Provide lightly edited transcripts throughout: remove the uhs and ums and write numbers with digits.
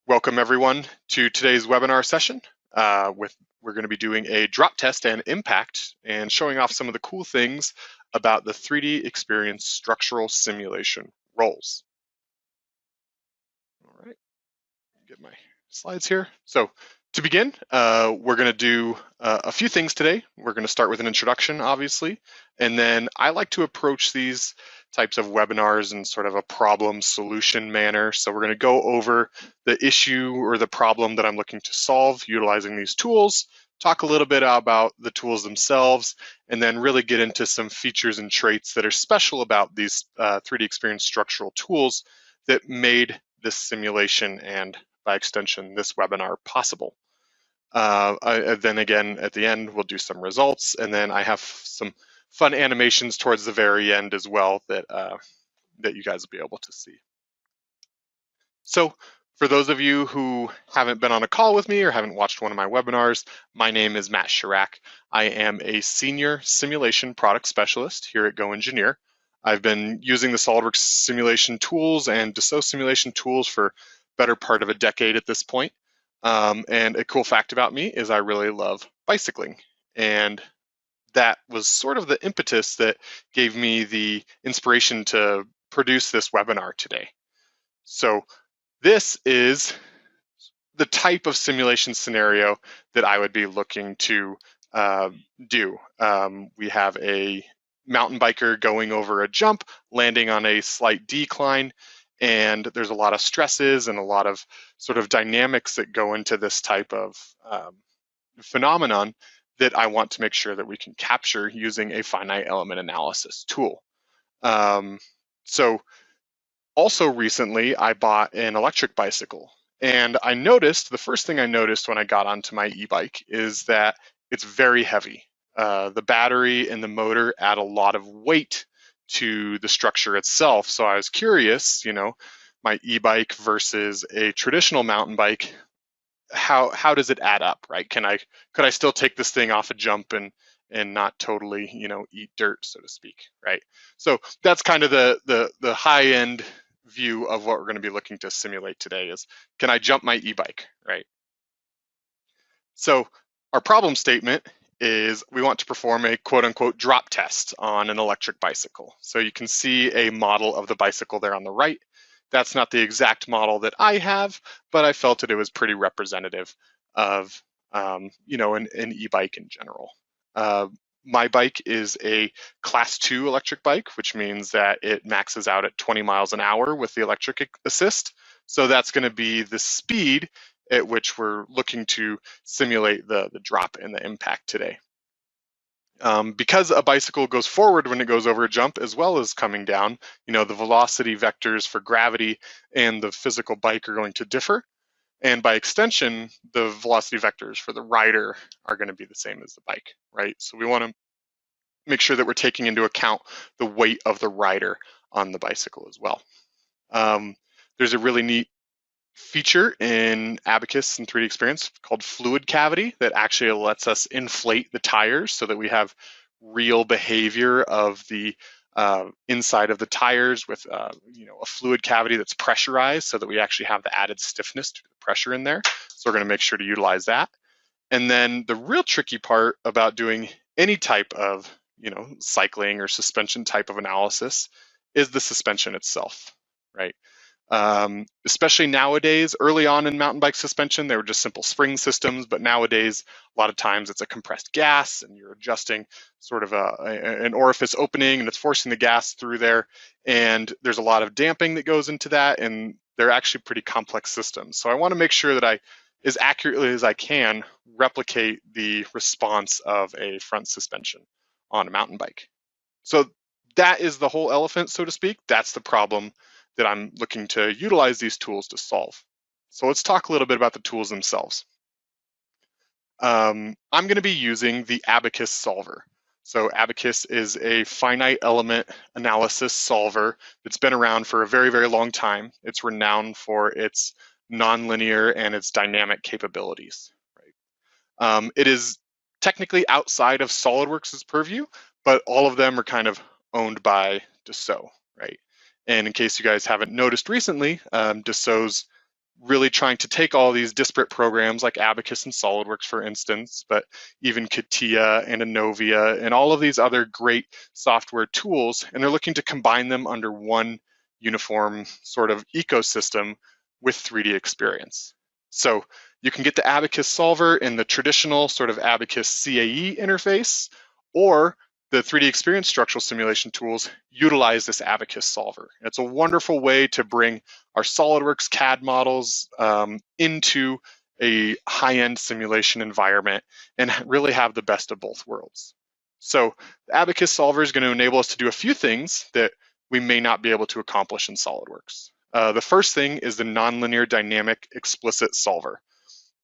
Welcome everyone to today's webinar session. We're going to be doing a drop test and impact and showing off some of the cool things about the 3DEXPERIENCE structural simulation roles. All right, get my slides here. So to begin, we're going to do a few things today. We're going to start with an introduction, obviously, and then I like to approach these types of webinars in sort of a problem solution manner. So we're going to go over the issue or the problem that I'm looking to solve utilizing these tools, talk a little bit about the tools themselves, and then really get into some features and traits that are special about these 3DEXPERIENCE structural tools that made this simulation and by extension this webinar possible. Then again, at the end, we'll do some results, and then I have some fun animations towards the very end as well that you guys will be able to see. So for those of you who haven't been on a call with me or haven't watched one of my webinars, my name is Matt Sherak. I am a senior simulation product specialist here at GoEngineer. I've been using the SOLIDWORKS simulation tools and Dassault simulation tools for better part of a decade at this point. And a cool fact about me is I really love bicycling. And that was sort of the impetus that gave me the inspiration to produce this webinar today. So this is the type of simulation scenario that I would be looking to do. We have a mountain biker going over a jump, landing on a slight decline, and there's a lot of stresses and a lot of sort of dynamics that go into this type of phenomenon that I want to make sure that we can capture using a finite element analysis tool. So also recently, I bought an electric bicycle, and I noticed, the first thing I noticed when I got onto my e-bike is that it's very heavy. The battery and the motor add a lot of weight to the structure itself. So I was curious, you know, my e-bike versus a traditional mountain bike, how does it add up, right? Could I still take this thing off a jump and not totally, you know, eat dirt, so to speak, right? So that's kind of the high end view of what we're going to be looking to simulate today is, can I jump my e-bike, right? So our problem statement is we want to perform a quote unquote drop test on an electric bicycle. So you can see a model of the bicycle there on the right. That's not the exact model that I have, but I felt that it was pretty representative of you know, an e-bike in general. My bike is a class 2 electric bike, which means that it maxes out at 20 miles an hour with the electric assist. So that's going to be the speed at which we're looking to simulate the drop and the impact today. Because a bicycle goes forward when it goes over a jump as well as coming down, you know, the velocity vectors for gravity and the physical bike are going to differ. And by extension, the velocity vectors for the rider are going to be the same as the bike, right? So we want to make sure that we're taking into account the weight of the rider on the bicycle as well. There's a really neat feature in ABAQUS and 3DEXPERIENCE called fluid cavity that actually lets us inflate the tires so that we have real behavior of the inside of the tires with you know, a fluid cavity that's pressurized so that we actually have the added stiffness to the pressure in there. So we're going to make sure to utilize that. And then the real tricky part about doing any type of, you know, cycling or suspension type of analysis is the suspension itself, right? Especially nowadays, early on in mountain bike suspension, they were just simple spring systems, but nowadays, a lot of times it's a compressed gas and you're adjusting sort of an orifice opening and it's forcing the gas through there. And there's a lot of damping that goes into that, and they're actually pretty complex systems. So I want to make sure that I, as accurately as I can, replicate the response of a front suspension on a mountain bike. So that is the whole elephant, so to speak. That's the problem that I'm looking to utilize these tools to solve. So let's talk a little bit about the tools themselves. I'm going to be using the ABAQUS solver. So ABAQUS is a finite element analysis solver that's been around for a very, very long time. It's renowned for its nonlinear and its dynamic capabilities. Right? It is technically outside of SOLIDWORKS' purview, but all of them are kind of owned by Dassault, right? And in case you guys haven't noticed recently, Dassault's really trying to take all these disparate programs like ABAQUS and SolidWorks, for instance, but even CATIA and Innovia and all of these other great software tools, and they're looking to combine them under one uniform sort of ecosystem with 3DEXPERIENCE. So you can get the ABAQUS solver in the traditional sort of ABAQUS CAE interface, or the 3DEXPERIENCE structural simulation tools utilize this ABAQUS solver. It's a wonderful way to bring our SolidWorks CAD models into a high-end simulation environment and really have the best of both worlds. So the ABAQUS solver is going to enable us to do a few things that we may not be able to accomplish in SolidWorks. The first thing is the nonlinear dynamic explicit solver.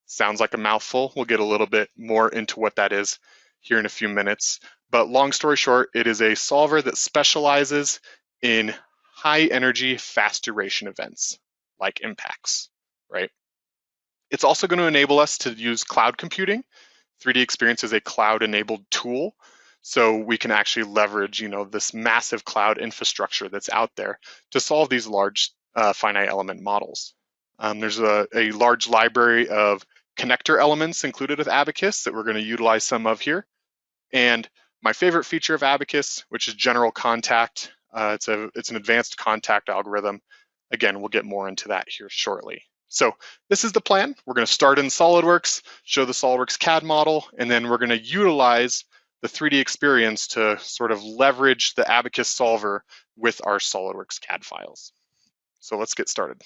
Sounds like a mouthful. We'll get a little bit more into what that is here in a few minutes. But long story short, it is a solver that specializes in high energy, fast duration events like impacts, right? It's also going to enable us to use cloud computing. 3DEXPERIENCE is a cloud enabled tool. So we can actually leverage, this massive cloud infrastructure that's out there to solve these large finite element models. There's a large library of connector elements included with ABAQUS that we're going to utilize some of here. And my favorite feature of ABAQUS, which is general contact, it's an advanced contact algorithm. Again, we'll get more into that here shortly. So this is the plan. We're going to start in SolidWorks, show the SolidWorks CAD model, and then we're going to utilize the 3DEXPERIENCE to sort of leverage the ABAQUS solver with our SolidWorks CAD files. So let's get started.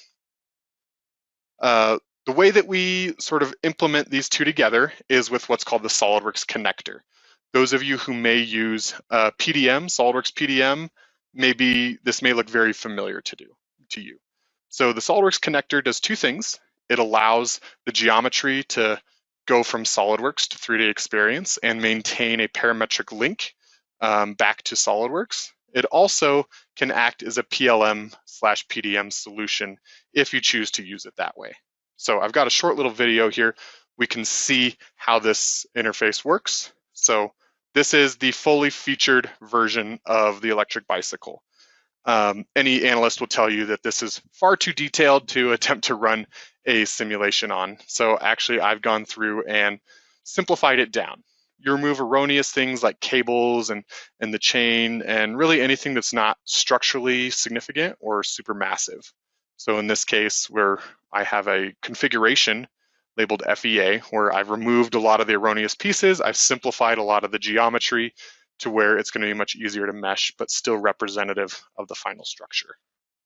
The way that we sort of implement these two together is with what's called the SolidWorks Connector. Those of you who may use PDM, SolidWorks PDM, this may look very familiar to you. So the SolidWorks Connector does two things. It allows the geometry to go from SolidWorks to 3DEXPERIENCE and maintain a parametric link back to SolidWorks. It also can act as a PLM/PDM solution if you choose to use it that way. So I've got a short little video here. We can see how this interface works. So this is the fully featured version of the electric bicycle. Any analyst will tell you that this is far too detailed to attempt to run a simulation on. So actually I've gone through and simplified it down. You remove erroneous things like cables and the chain and really anything that's not structurally significant or super massive. So in this case, where I have a configuration labeled FEA, where I've removed a lot of the erroneous pieces, I've simplified a lot of the geometry to where it's going to be much easier to mesh, but still representative of the final structure,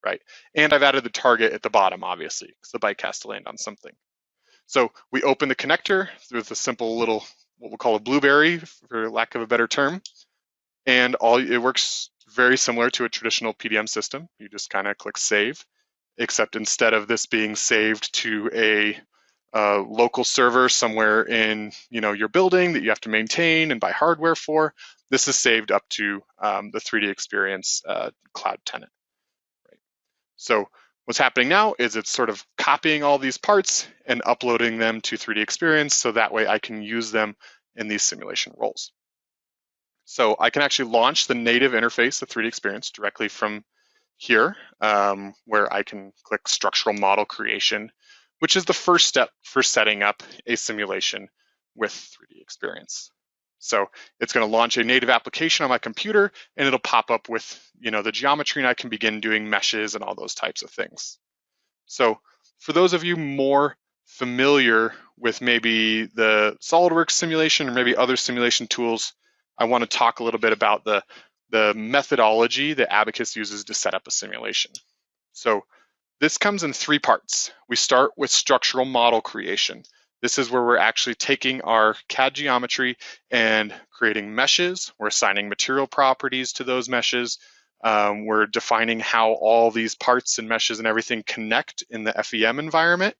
right? And I've added the target at the bottom, obviously, because the bike has to land on something. So we open the connector with a simple little, what we'll call a blueberry, for lack of a better term, and it works very similar to a traditional PDM system. You just kind of click save, except instead of this being saved to a local server somewhere in your building that you have to maintain and buy hardware for, this is saved up to the 3DEXPERIENCE cloud tenant. Right. So what's happening now is it's sort of copying all these parts and uploading them to 3DEXPERIENCE, so that way I can use them in these simulation roles. So I can actually launch the native interface of 3DEXPERIENCE directly from here, where I can click structural model creation, which is the first step for setting up a simulation with 3DEXPERIENCE. So it's going to launch a native application on my computer, and it'll pop up with the geometry, and I can begin doing meshes and all those types of things. So for those of you more familiar with maybe the SolidWorks simulation or maybe other simulation tools, I want to talk a little bit about the methodology that ABAQUS uses to set up a simulation. So this comes in three parts. We start with structural model creation. This is where we're actually taking our CAD geometry and creating meshes. We're assigning material properties to those meshes. We're defining how all these parts and meshes and everything connect in the FEM environment.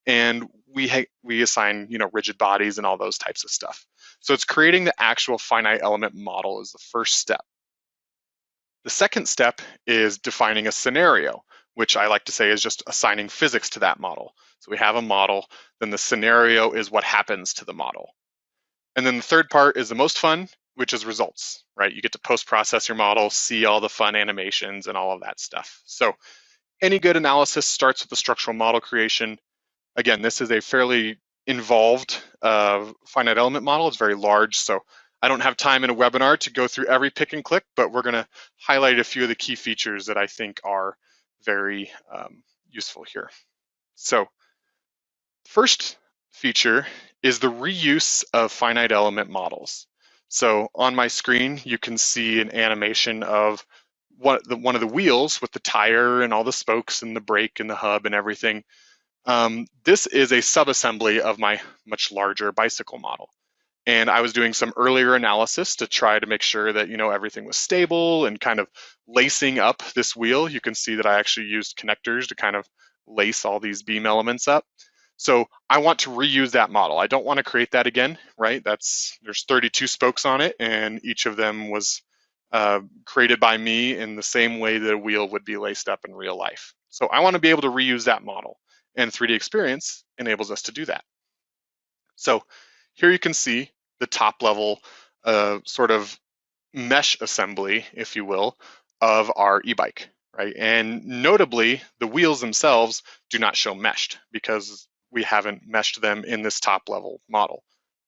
And we assign rigid bodies and all those types of stuff. So it's creating the actual finite element model is the first step. The second step is defining a scenario, which I like to say is just assigning physics to that model. So we have a model, then the scenario is what happens to the model. And then the third part is the most fun. which is results, right? You get to post-process your model, see all the fun animations and all of that stuff. So any good analysis starts with the structural model creation. Again, this is a fairly involved finite element model. It's very large, so I don't have time in a webinar to go through every pick and click, but we're gonna highlight a few of the key features that I think are very useful here. So first feature is the reuse of finite element models. So on my screen, you can see an animation of one of the wheels with the tire and all the spokes and the brake and the hub and everything. This is a subassembly of my much larger bicycle model. And I was doing some earlier analysis to try to make sure that, you know, everything was stable and kind of lacing up this wheel. You can see that I actually used connectors to kind of lace all these beam elements up. So I want to reuse that model. I don't want to create that again, right? There's 32 spokes on it, and each of them was created by me in the same way that a wheel would be laced up in real life. So I want to be able to reuse that model, and 3DEXPERIENCE enables us to do that. So here you can see the top level sort of mesh assembly, if you will, of our e-bike, right? And notably, the wheels themselves do not show meshed because we haven't meshed them in this top level model.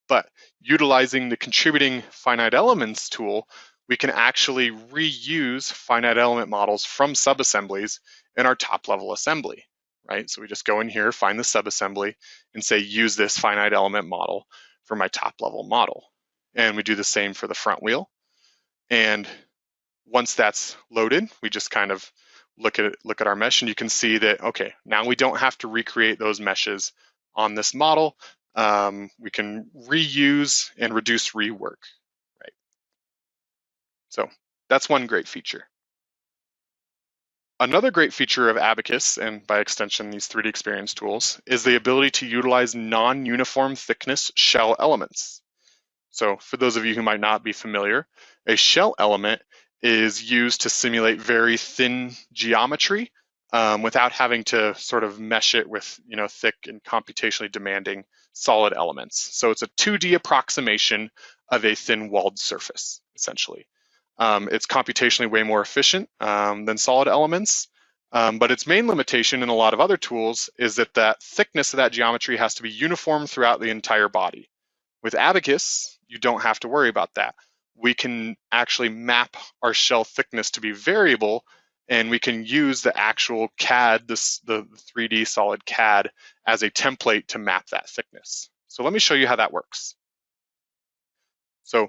But utilizing the contributing finite elements tool, we can actually reuse finite element models from subassemblies in our top level assembly, right? So we just go in here, find the subassembly, and say, use this finite element model for my top level model. And we do the same for the front wheel. And once that's loaded, we just kind of look at our mesh, and you can see that, okay, now we don't have to recreate those meshes on this model. We can reuse and reduce rework, right? So that's one great feature. Another great feature of ABAQUS, and by extension these 3DEXPERIENCE tools, is the ability to utilize non-uniform thickness shell elements. So for those of you who might not be familiar, a shell element is used to simulate very thin geometry without having to sort of mesh it with, you know, thick and computationally demanding solid elements. So it's a 2D approximation of a thin walled surface, essentially. It's computationally way more efficient than solid elements, but its main limitation in a lot of other tools is that that thickness of that geometry has to be uniform throughout the entire body. With ABAQUS, you don't have to worry about that. We can actually map our shell thickness to be variable, and we can use the actual CAD, the 3D solid CAD, as a template to map that thickness. So let me show you how that works. So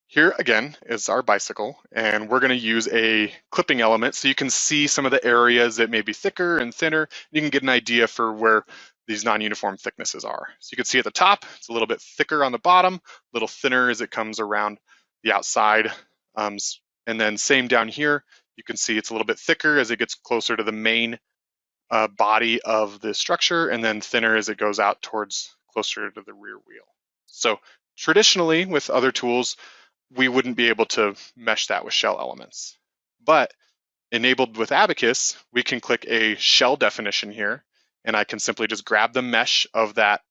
here again is our bicycle, and we're going to use a clipping element so you can see some of the areas that may be thicker and thinner. You can get an idea for where these non-uniform thicknesses are. So you can see at the top, it's a little bit thicker on the bottom, a little thinner as it comes around the outside. And then same down here, you can see it's a little bit thicker as it gets closer to the main body of the structure, and then thinner as it goes out towards closer to the rear wheel. So traditionally with other tools, we wouldn't be able to mesh that with shell elements. But enabled with ABAQUS, we can click a shell definition here, and I can simply just grab the mesh of that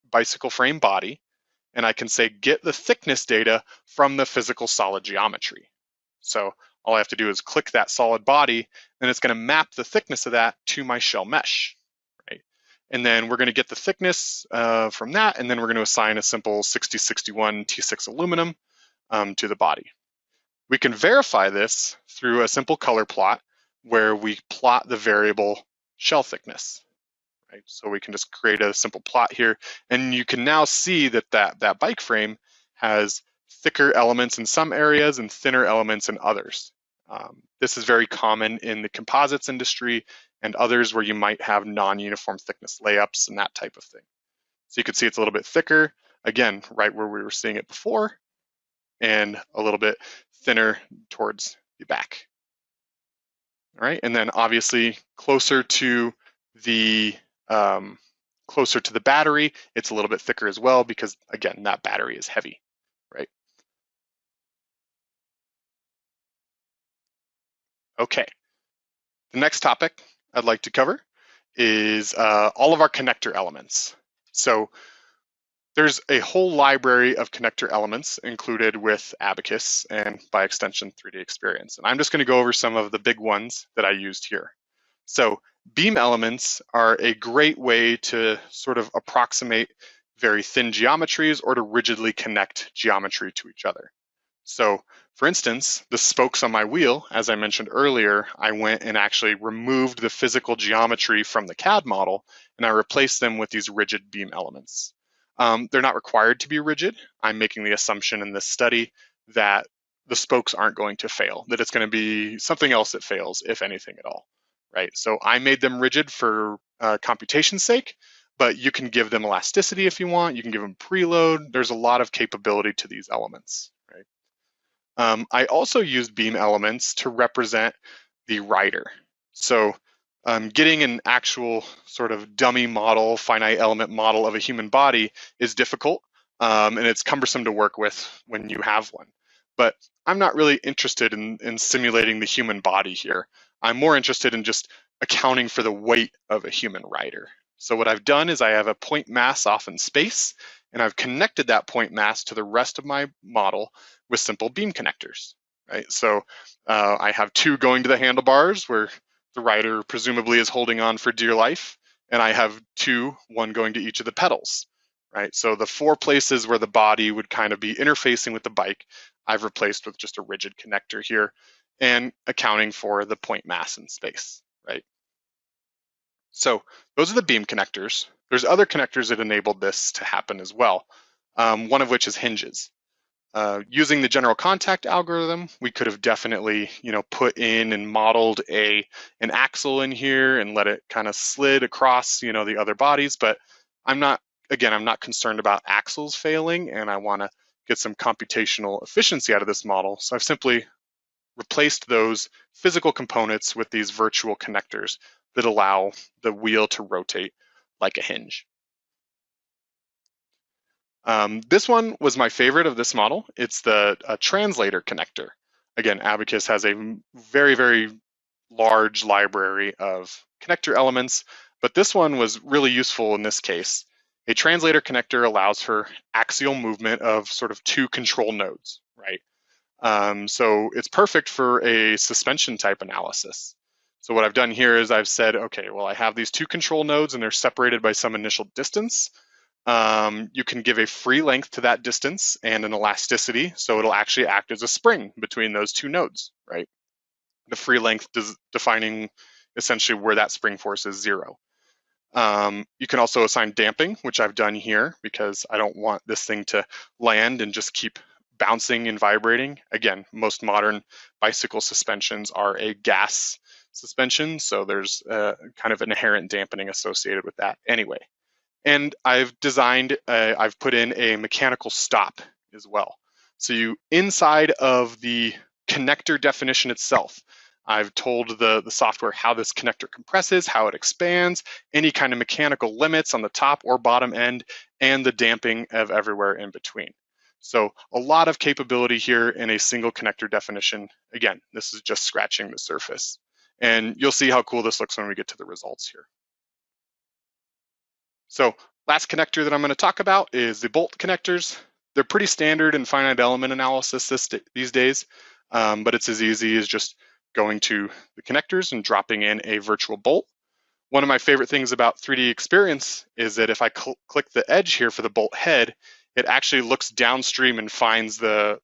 bicycle frame body, and I can say, get the thickness data from the physical solid geometry. So all I have to do is click that solid body, and it's gonna map the thickness of that to my shell mesh, right? And then we're gonna get the thickness from that, and then we're gonna assign a simple 6061 T6 aluminum to the body. We can verify this through a simple color plot where we plot the variable shell thickness, right? So we can just create a simple plot here, and you can now see that that bike frame has thicker elements in some areas and thinner elements in others. This is very common in the composites industry and others where you might have non-uniform thickness layups and that type of thing. So you can see it's a little bit thicker, again, right where we were seeing it before, and a little bit thinner towards the back. All right, and then obviously closer to the battery, it's a little bit thicker as well because again, that battery is heavy, right? Okay, the next topic I'd like to cover is all of our connector elements. So there's a whole library of connector elements included with ABAQUS and by extension 3DEXPERIENCE. And I'm just going to go over some of the big ones that I used here. So beam elements are a great way to sort of approximate very thin geometries or to rigidly connect geometry to each other. So for instance, the spokes on my wheel, as I mentioned earlier, I went and actually removed the physical geometry from the CAD model and I replaced them with these rigid beam elements. They're not required to be rigid. I'm making the assumption in this study that the spokes aren't going to fail, that it's going to be something else that fails, if anything at all, right? So I made them rigid for computation's sake, but you can give them elasticity if you want. You can give them preload. There's a lot of capability to these elements, right? I also used beam elements to represent the rider. So getting an actual sort of dummy model, finite element model of a human body is difficult, and it's cumbersome to work with when you have one. But I'm not really interested in simulating the human body here. I'm more interested in just accounting for the weight of a human rider. So what I've done is I have a point mass off in space, and I've connected that point mass to the rest of my model with simple beam connectors, right? So I have two going to the handlebars where the rider presumably is holding on for dear life, and I have two, one going to each of the pedals, right? So the four places where the body would kind of be interfacing with the bike, I've replaced with just a rigid connector here and accounting for the point mass in space, right? So those are the beam connectors. There's other connectors that enabled this to happen as well, one of which is hinges. Using the general contact algorithm, we could have definitely, put in and modeled an axle in here and let it kind of slid across, the other bodies. But I'm not concerned about axles failing, and I want to get some computational efficiency out of this model. So I've simply replaced those physical components with these virtual connectors that allow the wheel to rotate like a hinge. This one was my favorite of this model. It's the translator connector. Again, ABAQUS has a very, very large library of connector elements, but this one was really useful in this case. A translator connector allows for axial movement of sort of two control nodes, right? So it's perfect for a suspension type analysis. So what I've done here is I've said, okay, well, I have these two control nodes and they're separated by some initial distance. You can give a free length to that distance and an elasticity, so it'll actually act as a spring between those two nodes, right? The free length defining essentially where that spring force is 0. You can also assign damping, which I've done here because I don't want this thing to land and just keep bouncing and vibrating. Again, most modern bicycle suspensions are a gas suspension, so there's kind of an inherent dampening associated with that anyway. And I've put in a mechanical stop as well. So inside of the connector definition itself, I've told the software how this connector compresses, how it expands, any kind of mechanical limits on the top or bottom end, and the damping of everywhere in between. So a lot of capability here in a single connector definition. Again, this is just scratching the surface. And you'll see how cool this looks when we get to the results here. So last connector that I'm going to talk about is the bolt connectors. They're pretty standard in finite element analysis these days, but it's as easy as just going to the connectors and dropping in a virtual bolt. One of my favorite things about 3DEXPERIENCE is that if I click the edge here for the bolt head, it actually looks downstream and finds the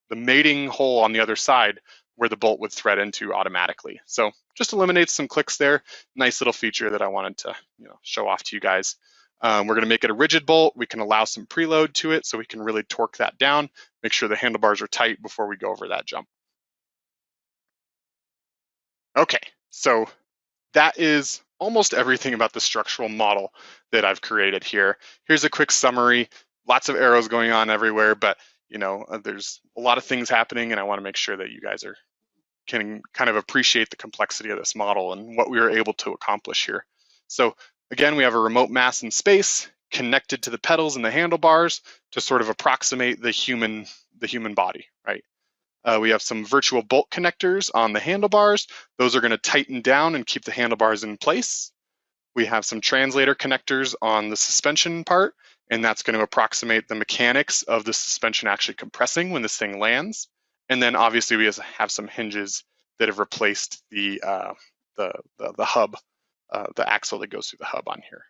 mating hole on the other side where the bolt would thread into automatically. So just eliminates some clicks there. Nice little feature that I wanted to show off to you guys. We're going to make it a rigid bolt. We can allow some preload to it so we can really torque that down, make sure the handlebars are tight before we go over that jump. Okay, so that is almost everything about the structural model that I've created here. Here's a quick summary. Lots of arrows going on everywhere, but there's a lot of things happening, and I want to make sure that you guys can kind of appreciate the complexity of this model and what we were able to accomplish here. So again, we have a remote mass in space connected to the pedals and the handlebars to sort of approximate the human body, right? We have some virtual bolt connectors on the handlebars. Those are going to tighten down and keep the handlebars in place. We have some translator connectors on the suspension part, and that's going to approximate the mechanics of the suspension actually compressing when this thing lands. And then obviously we have some hinges that have replaced the hub, the axle that goes through the hub on here.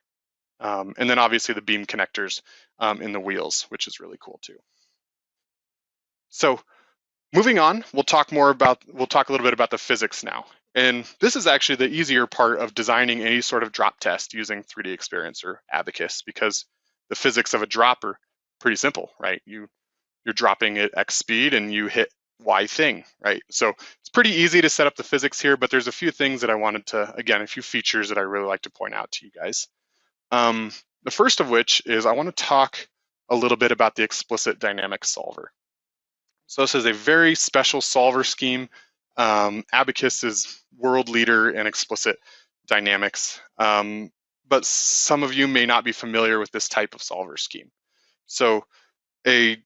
And then obviously the beam connectors in the wheels, which is really cool too. So moving on, we'll talk a little bit about the physics now. And this is actually the easier part of designing any sort of drop test using 3DEXPERIENCE or ABAQUS, because the physics of a drop are pretty simple, right? You're dropping at X speed and you hit Y thing, right? So it's pretty easy to set up the physics here, but there's a few things that I wanted to, again, a few features that I really like to point out to you guys. The first of which is I want to talk a little bit about the explicit dynamic solver. So this is a very special solver scheme. ABAQUS is world leader in explicit dynamics, but some of you may not be familiar with this type of solver scheme. So a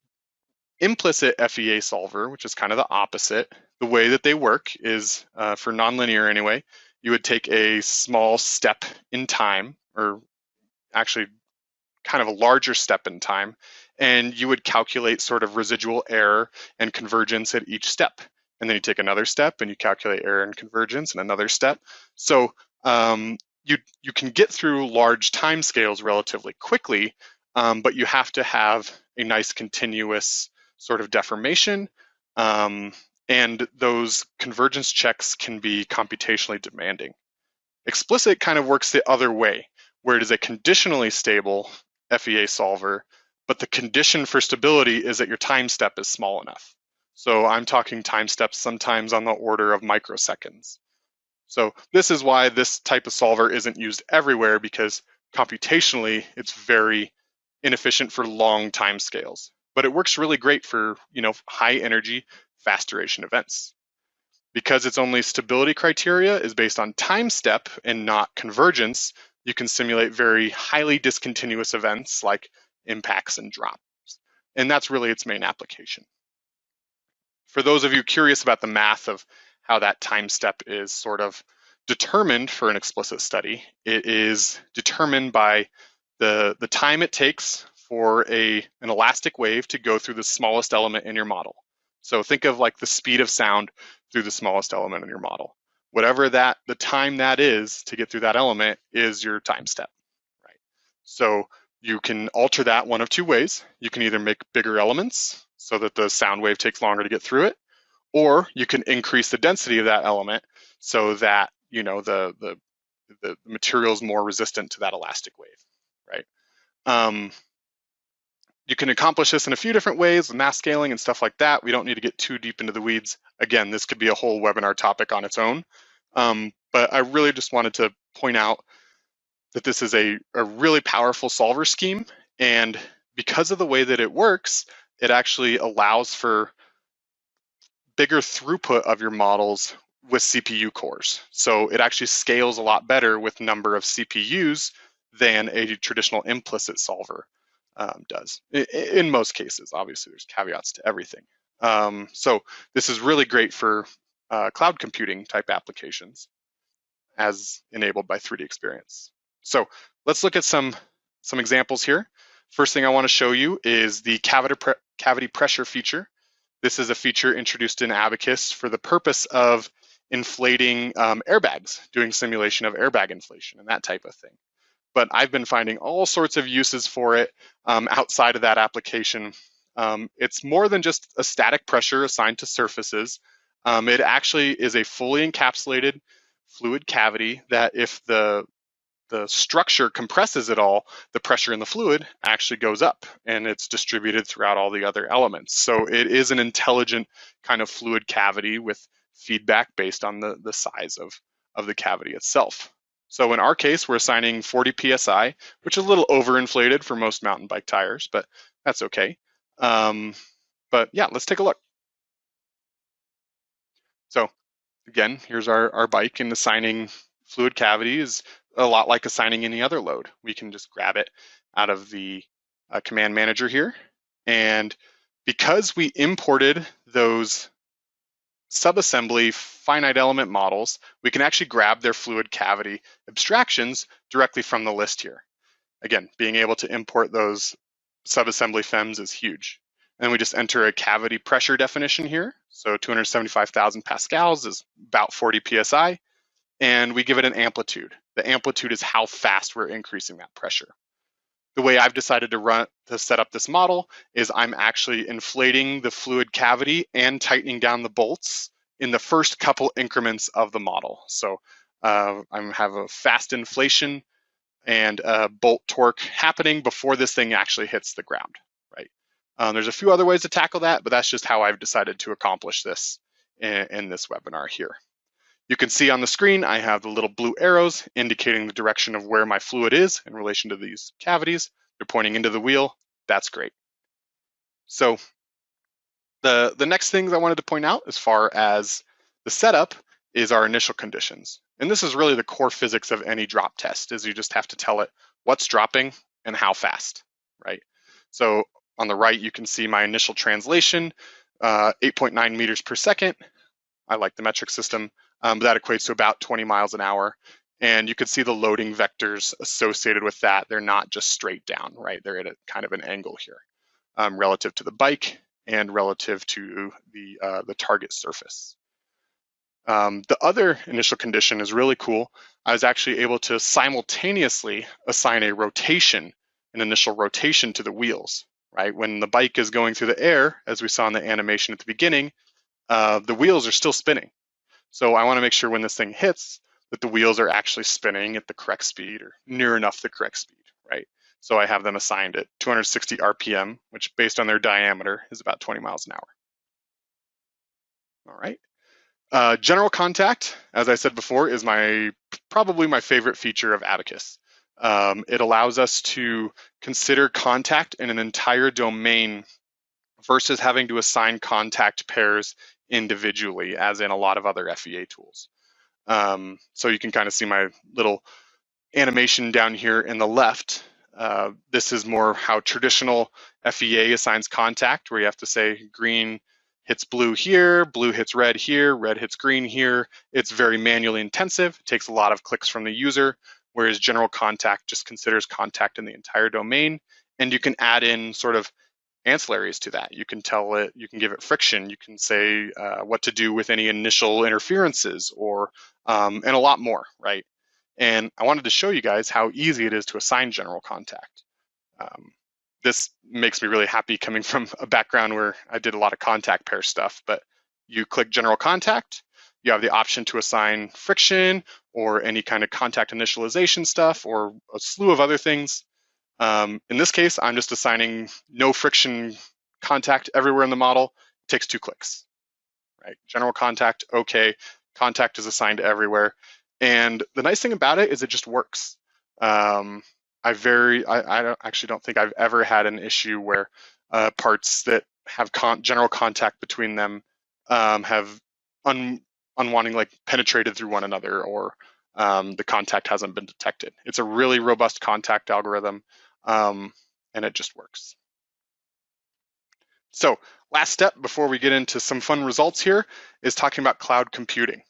implicit FEA solver, which is kind of the opposite, the way that they work is, for nonlinear anyway, you would take a small step in time, or actually kind of a larger step in time, and you would calculate sort of residual error and convergence at each step. And then you take another step and you calculate error and convergence and another step. So you can get through large time scales relatively quickly, but you have to have a nice continuous sort of deformation. And those convergence checks can be computationally demanding. Explicit kind of works the other way, where it is a conditionally stable FEA solver, but the condition for stability is that your time step is small enough. So I'm talking time steps sometimes on the order of microseconds. So this is why this type of solver isn't used everywhere, because computationally it's very inefficient for long time scales. But it works really great for, high energy, fast duration events. Because its only stability criteria is based on time step and not convergence, you can simulate very highly discontinuous events like impacts and drops. And that's really its main application. For those of you curious about the math of how that time step is sort of determined for an explicit study, it is determined by the time it takes for an elastic wave to go through the smallest element in your model. So think of like the speed of sound through the smallest element in your model. Whatever the time that is to get through that element is your time step, right? So you can alter that one of two ways. You can either make bigger elements so that the sound wave takes longer to get through it, or you can increase the density of that element so that the material is more resistant to that elastic wave, right? You can accomplish this in a few different ways with mass scaling and stuff like that. We don't need to get too deep into the weeds. Again, this could be a whole webinar topic on its own. But I really just wanted to point out that this is a really powerful solver scheme. And because of the way that it works, it actually allows for bigger throughput of your models with CPU cores. So it actually scales a lot better with number of CPUs than a traditional implicit solver does. In most cases, obviously there's caveats to everything. So this is really great for cloud computing type applications as enabled by 3DEXPERIENCE. So let's look at some examples here. First thing I want to show you is the cavity pressure feature. This is a feature introduced in ABAQUS for the purpose of inflating airbags, doing simulation of airbag inflation and that type of thing. But I've been finding all sorts of uses for it outside of that application. It's more than just a static pressure assigned to surfaces. It actually is a fully encapsulated fluid cavity that if the structure compresses at all, the pressure in the fluid actually goes up and it's distributed throughout all the other elements. So it is an intelligent kind of fluid cavity with feedback based on the size of the cavity itself. So in our case, we're assigning 40 PSI, which is a little overinflated for most mountain bike tires, but that's okay. But yeah, let's take a look. So again, here's our bike, and assigning fluid cavity is a lot like assigning any other load. We can just grab it out of the command manager here. And because we imported those subassembly finite element models, we can actually grab their fluid cavity abstractions directly from the list here. again, being able to import those subassembly FEMs is huge. And then we just enter a cavity pressure definition here. So 275,000 pascals is about 40 PSI. And we give it an amplitude. The amplitude is how fast we're increasing that pressure. The way I've decided to set up this model is I'm actually inflating the fluid cavity and tightening down the bolts in the first couple increments of the model. So I have a fast inflation and bolt torque happening before this thing actually hits the ground, right? There's a few other ways to tackle that, but that's just how I've decided to accomplish this in this webinar here. You can see on the screen, I have the little blue arrows indicating the direction of where my fluid is in relation to these cavities. They're pointing into the wheel. That's great. So the next things I wanted to point out as far as the setup is our initial conditions. And this is really the core physics of any drop test, is you just have to tell it what's dropping and how fast, right? So on the right, you can see my initial translation, 8.9 meters per second. I like the metric system, but that equates to about 20 miles an hour. And you can see the loading vectors associated with that. They're not just straight down, right? They're at a kind of an angle here relative to the bike and relative to the target surface. The other initial condition is really cool. I was actually able to simultaneously assign a rotation, an initial rotation to the wheels, right? When the bike is going through the air, as we saw in the animation at the beginning, the wheels are still spinning. So I want to make sure when this thing hits that the wheels are actually spinning at the correct speed or near enough the correct speed, right? So I have them assigned at 260 RPM, which based on their diameter is about 20 miles an hour. All right. General contact, as I said before, is probably my favorite feature of ABAQUS. It allows us to consider contact in an entire domain versus having to assign contact pairs individually, as in a lot of other FEA tools. So you can kind of see my little animation down here in the left. This is more how traditional FEA assigns contact, where you have to say green hits blue here, blue hits red here, red hits green here. It's very manually intensive. It takes a lot of clicks from the user, whereas general contact just considers contact in the entire domain. And you can add in sort of ancillaries to that. You can tell it, you can give it friction, you can say what to do with any initial interferences or and a lot more, right? And I wanted to show you guys how easy it is to assign general contact. This makes me really happy coming from a background where I did a lot of contact pair stuff, but you click general contact, you have the option to assign friction or any kind of contact initialization stuff or a slew of other things. In this case, I'm just assigning no friction contact everywhere in the model. It takes 2 clicks, right? General contact, okay. Contact is assigned everywhere. And the nice thing about it is it just works. I actually don't think I've ever had an issue where parts that have general contact between them have unwanting like penetrated through one another or the contact hasn't been detected. It's a really robust contact algorithm and it just works. So last step before we get into some fun results here is talking about cloud computing.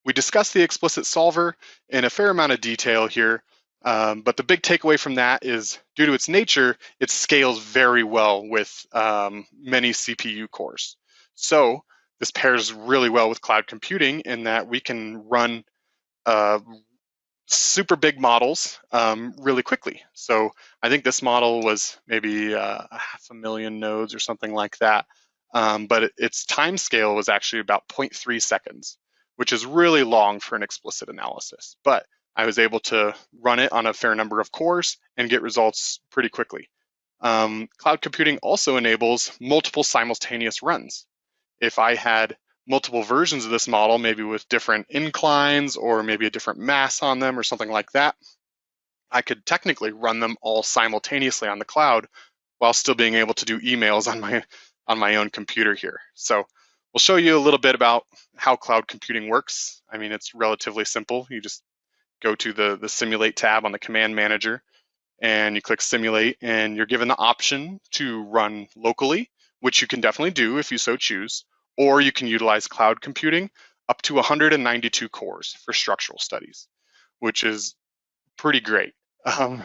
We discussed the explicit solver in a fair amount of detail here, but the big takeaway from that is due to its nature, it scales very well with many CPU cores. So this pairs really well with cloud computing in that we can run super big models really quickly. So I think this model was maybe 500,000 nodes or something like that. But its time scale was actually about 0.3 seconds, which is really long for an explicit analysis. But I was able to run it on a fair number of cores and get results pretty quickly. Cloud computing also enables multiple simultaneous runs. If I had multiple versions of this model, maybe with different inclines or maybe a different mass on them or something like that, I could technically run them all simultaneously on the cloud while still being able to do emails on my own computer here. So we'll show you a little bit about how cloud computing works. I mean, it's relatively simple. You just go to the Simulate tab on the Command Manager and you click Simulate and you're given the option to run locally, which you can definitely do if you so choose, or you can utilize cloud computing up to 192 cores for structural studies, which is pretty great. Um,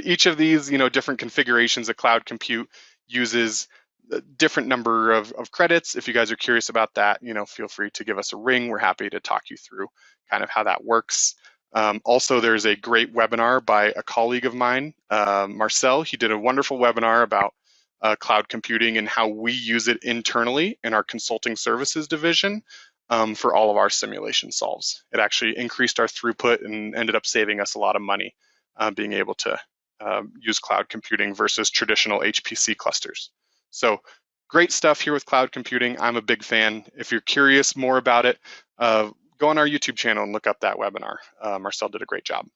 each of these, different configurations of cloud compute uses a different number of credits. If you guys are curious about that, feel free to give us a ring. We're happy to talk you through kind of how that works. Also, there's a great webinar by a colleague of mine, Marcel. He did a wonderful webinar about cloud computing and how we use it internally in our consulting services division for all of our simulation solves. It actually increased our throughput and ended up saving us a lot of money being able to use cloud computing versus traditional HPC clusters. So great stuff here with cloud computing. I'm a big fan. If you're curious more about it, go on our YouTube channel and look up that webinar. Marcel did a great job.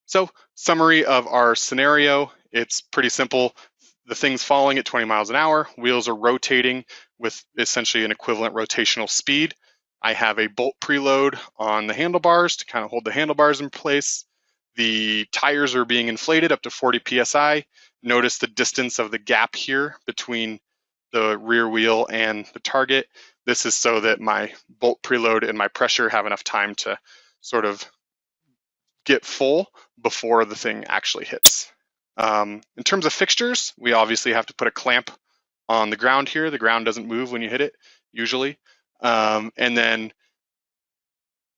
So summary of our scenario, it's pretty simple. The thing's falling at 20 miles an hour. Wheels are rotating with essentially an equivalent rotational speed. I have a bolt preload on the handlebars to kind of hold the handlebars in place. The tires are being inflated up to 40 PSI. Notice the distance of the gap here between the rear wheel and the target. This is so that my bolt preload and my pressure have enough time to sort of get full before the thing actually hits. In terms of fixtures, we obviously have to put a clamp on the ground here. The ground doesn't move when you hit it, usually. And then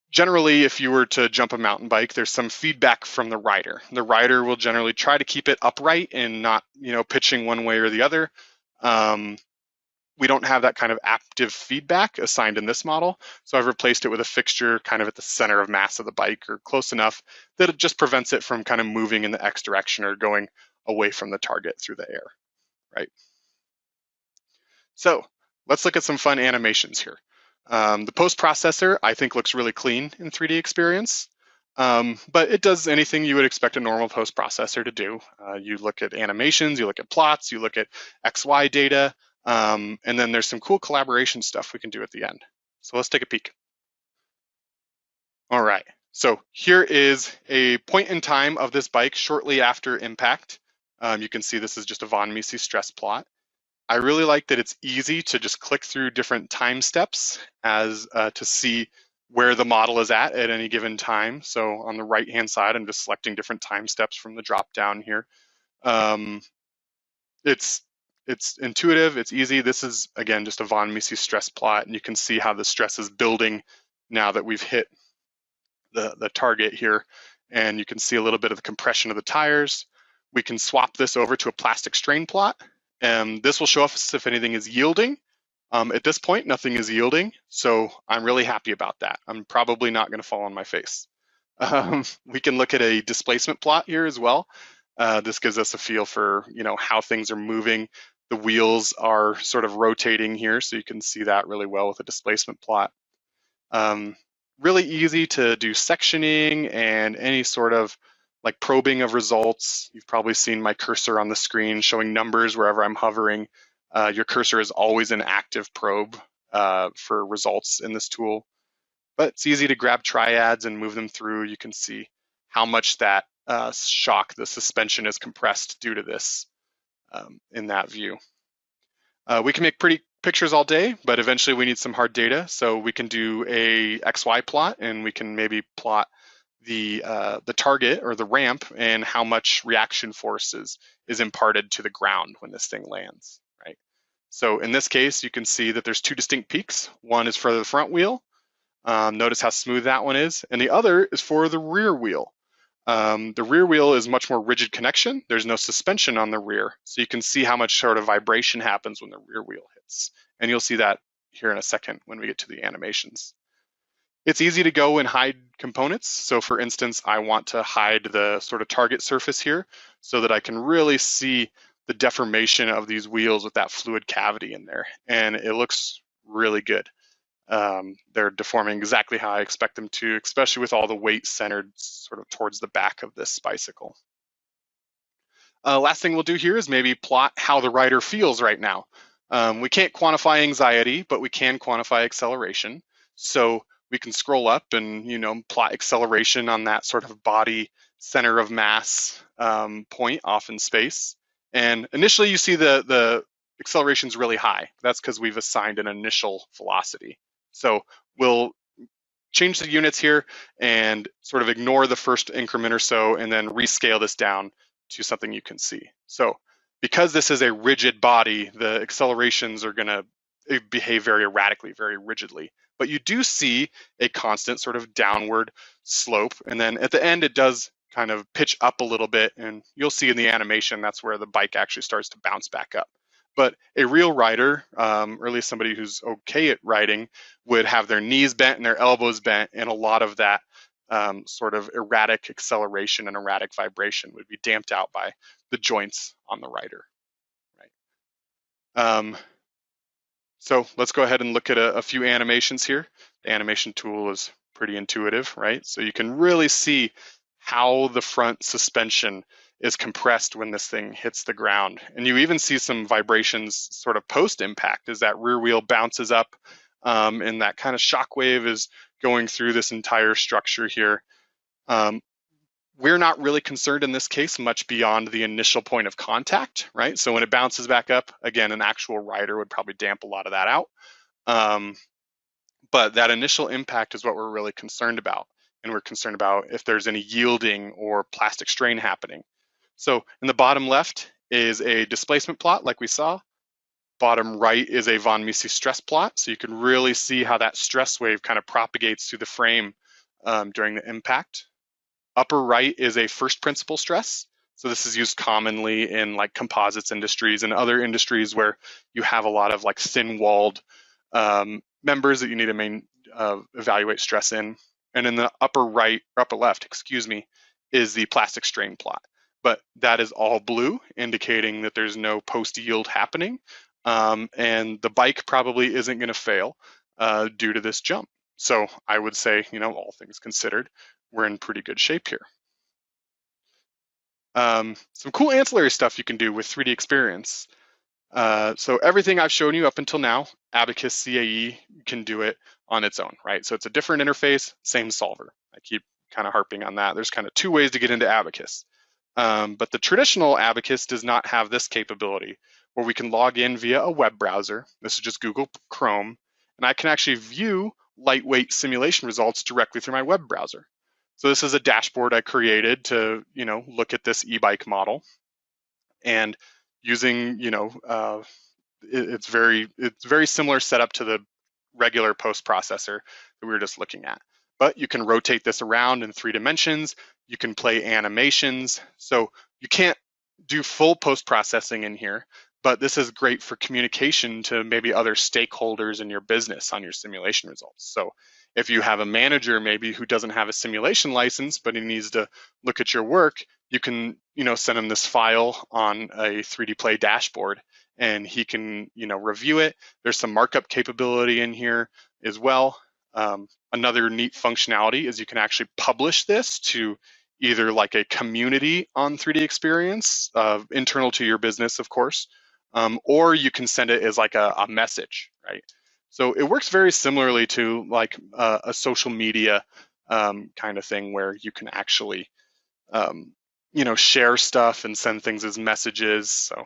generally, if you were to jump a mountain bike, there's some feedback from the rider. The rider will generally try to keep it upright and not, pitching one way or the other. We don't have that kind of active feedback assigned in this model. So I've replaced it with a fixture kind of at the center of mass of the bike or close enough that it just prevents it from kind of moving in the X direction or going away from the target through the air, right? So let's look at some fun animations here. The post processor, I think, looks really clean in 3DEXPERIENCE, but it does anything you would expect a normal post processor to do. You look at animations, you look at plots, you look at XY data, and then there's some cool collaboration stuff we can do at the end. So let's take a peek. All right, so here is a point in time of this bike shortly after impact. You can see this is just a von Mises stress plot. I really like that it's easy to just click through different time steps as to see where the model is at any given time. So on the right-hand side, I'm just selecting different time steps from the drop down here. It's intuitive, it's easy. This is, again, just a von Mises stress plot, and you can see how the stress is building now that we've hit the target here. And you can see a little bit of the compression of the tires. We can swap this over to a plastic strain plot. This will show us if anything is yielding. At this point, nothing is yielding, so I'm really happy about that. I'm probably not going to fall on my face. We can look at a displacement plot here as well. This gives us a feel for how things are moving. The wheels are sort of rotating here, so you can see that really well with a displacement plot. Really easy to do sectioning and any sort of like probing of results. You've probably seen my cursor on the screen showing numbers wherever I'm hovering. Your cursor is always an active probe for results in this tool. But it's easy to grab triads and move them through. You can see how much that shock, the suspension, is compressed due to this in that view. We can make pretty pictures all day, but eventually we need some hard data. So we can do a XY plot, and we can maybe plot the target or the ramp and how much reaction force is imparted to the ground when this thing lands, right? So in this case, you can see that there's two distinct peaks. One is for the front wheel. Notice how smooth that one is. And the other is for the rear wheel. The rear wheel is much more rigid connection. There's no suspension on the rear. So you can see how much sort of vibration happens when the rear wheel hits. And you'll see that here in a second when we get to the animations. It's easy to go and hide components. So for instance, I want to hide the sort of target surface here so that I can really see the deformation of these wheels with that fluid cavity in there. And it looks really good. They're deforming exactly how I expect them to, especially with all the weight centered sort of towards the back of this bicycle. Last thing we'll do here is maybe plot how the rider feels right now. We can't quantify anxiety, but we can quantify acceleration. So we can scroll up and plot acceleration on that sort of body center of mass point off in space. And initially you see the acceleration's really high. That's because we've assigned an initial velocity. So we'll change the units here and sort of ignore the first increment or so, and then rescale this down to something you can see. So because this is a rigid body, the accelerations are going to behave very erratically, very rigidly. But you do see a constant sort of downward slope. And then at the end, it does kind of pitch up a little bit. And you'll see in the animation, that's where the bike actually starts to bounce back up. But a real rider, or at least somebody who's okay at riding, would have their knees bent and their elbows bent, and a lot of that sort of erratic acceleration and erratic vibration would be damped out by the joints on the rider. Right. So let's go ahead and look at a few animations here. The animation tool is pretty intuitive, right? So you can really see how the front suspension is compressed when this thing hits the ground. And you even see some vibrations sort of post-impact as that rear wheel bounces up, and that kind of shock wave is going through this entire structure here. We're not really concerned in this case much beyond the initial point of contact, right? So when it bounces back up, again, an actual rider would probably damp a lot of that out. But that initial impact is what we're really concerned about. And we're concerned about if there's any yielding or plastic strain happening. So in the bottom left is a displacement plot like we saw. Bottom right is a von Mises stress plot. So you can really see how that stress wave kind of propagates through the frame during the impact. Upper right is a first principle stress. So this is used commonly in like composites industries and other industries where you have a lot of like thin-walled members that you need to evaluate stress in. And in the upper right, or upper left, excuse me, is the plastic strain plot. But that is all blue, indicating that there's no post-yield happening. And the bike probably isn't going to fail due to this jump. So I would say, all things considered, we're in pretty good shape here. Some cool ancillary stuff you can do with 3DEXPERIENCE. So everything I've shown you up until now, ABAQUS CAE can do it on its own, right? So it's a different interface, same solver. I keep kind of harping on that. There's kind of two ways to get into ABAQUS. But the traditional ABAQUS does not have this capability where we can log in via a web browser. This is just Google Chrome. And I can actually view lightweight simulation results directly through my web browser. So this is a dashboard I created to, look at this e-bike model. And using, it's very similar setup to the regular post processor that we were just looking at. But you can rotate this around in 3 dimensions. You can play animations. So you can't do full post processing in here, but this is great for communication to maybe other stakeholders in your business on your simulation results. So if you have a manager maybe who doesn't have a simulation license, but he needs to look at your work, you can, send him this file on a 3D Play dashboard, and he can, review it. There's some markup capability in here as well. Another neat functionality is you can actually publish this to either like a community on 3DEXPERIENCE, internal to your business, of course, or you can send it as like a message, right? So it works very similarly to like a social media kind of thing where you can actually, share stuff and send things as messages. So,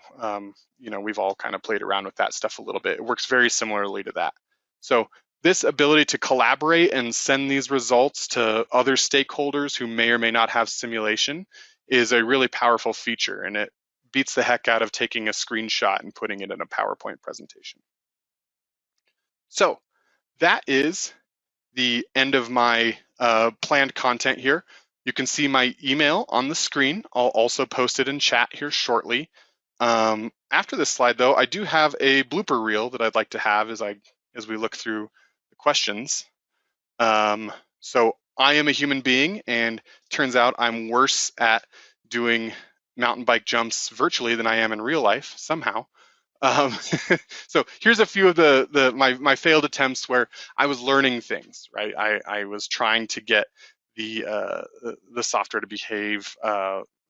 we've all kind of played around with that stuff a little bit. It works very similarly to that. So this ability to collaborate and send these results to other stakeholders who may or may not have simulation is a really powerful feature, and it beats the heck out of taking a screenshot and putting it in a PowerPoint presentation. So that is the end of my planned content here. You can see my email on the screen. I'll also post it in chat here shortly. After this slide, though, I do have a blooper reel that I'd like to have as we look through the questions. So I am a human being, and turns out I'm worse at doing mountain bike jumps virtually than I am in real life somehow. So here's a few of my failed attempts where I was learning things, right? I was trying to get the software to behave,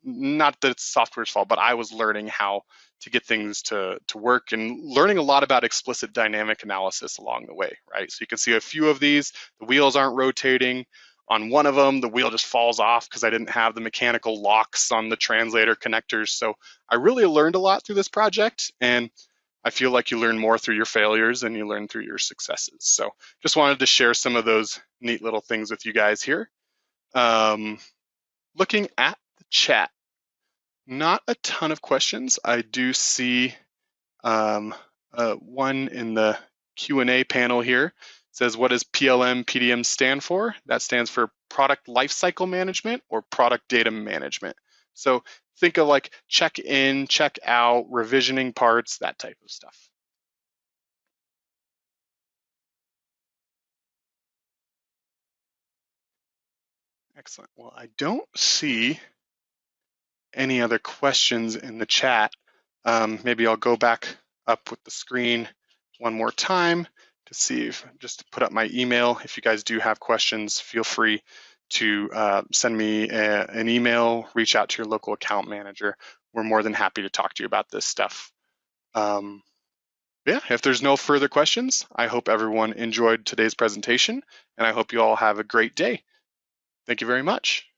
not that it's software's fault, but I was learning how to get things to work and learning a lot about explicit dynamic analysis along the way, right? So you can see a few of these, the wheels aren't rotating. On one of them, the wheel just falls off because I didn't have the mechanical locks on the translator connectors. So I really learned a lot through this project, and I feel like you learn more through your failures than you learn through your successes. So just wanted to share some of those neat little things with you guys here. Looking at the chat, not a ton of questions. I do see one in the Q&A panel here. It says, what does PLM PDM stand for? That stands for Product Lifecycle Management or Product Data Management. So think of like check in, check out, revisioning parts, that type of stuff. Excellent. Well, I don't see any other questions in the chat. Maybe I'll go back up with the screen one more time to see if, just to put up my email. If you guys do have questions, feel free to send me an email, reach out to your local account manager. We're more than happy to talk to you about this stuff. Yeah, if there's no further questions, I hope everyone enjoyed today's presentation, and I hope you all have a great day. Thank you very much.